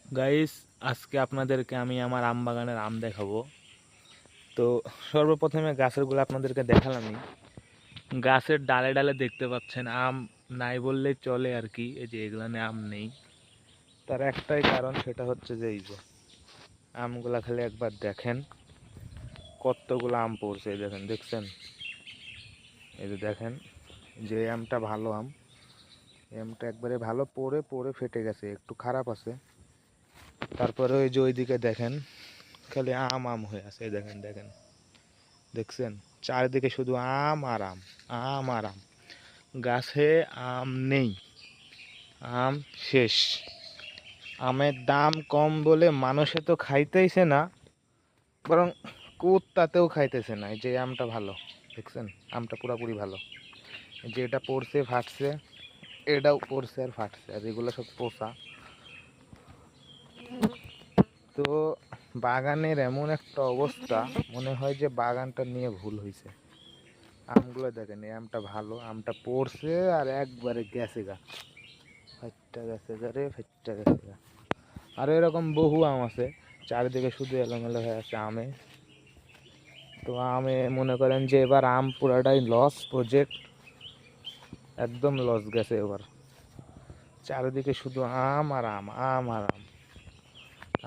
Guys, আজকে আপনাদেরকে আমি আমার আম বাগানের আম দেখাবো। তো সর্বপ্রথমে গাছেরগুলো আপনাদেরকে দেখালামই। গাছের ডালে ডালে দেখতে পাচ্ছেন আম নাই বললেই চলে আর কি। এই যে এগুলানে আম নেই, তার একটাই কারণ, সেটা হচ্ছে যে এই যে আমগুলা খালি একবার দেখেন কতগুলো আম পড়ছে। এই দেখেন, দেখছেন? এই যে দেখেন, যে আমটা ভালো আম, এই আমটা একবারে ভালো পড়ে পড়ে ফেটে গেছে, একটু খারাপ আছে। তারপরে ওই যে ওইদিকে দেখেন খালি আম আম হয়ে আছে। এই দেখেন, দেখেন, দেখছেন? চারিদিকে শুধু আম আর আম, আম আর আম। গাছে আম নেই, আম শেষ। আমের দাম কম বলে মানুষে তো খাইতেইছে না, বরং কুত্তাতেও খাইতেছে না। এই যে আমটা ভালো, দেখছেন? আমটা পুরাপুরি ভালো। এই যে এটা পড়ছে ফাটছে, এটাও পড়ছে আর ফাটছে, আর এগুলো সব পোষা। তো বাগানের এমন একটা অবস্থা, মনে হয় যে বাগানটা নিয়ে ভুল হয়েছে। আমগুলো দেখেন, এই আমটা ভালো, আমটা পড়ছে আর একবারে গেছে গা, ফাইটটা গেছে গা রে, ফাইটটা গেছে গা। আর এরকম বহু আম আছে, চারিদিকে শুধু এলোমেলো হয়ে আছে আমে। তো আমে মনে করেন যে এবার আম পুরাটাই লস প্রজেক্ট, একদম লস গেছে এবার। চারিদিকে শুধু আম আর আম, আম আর আম।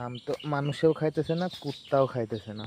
আম তো মানুষেও খাইতেছে না, কুত্তাও খাইতেছে না।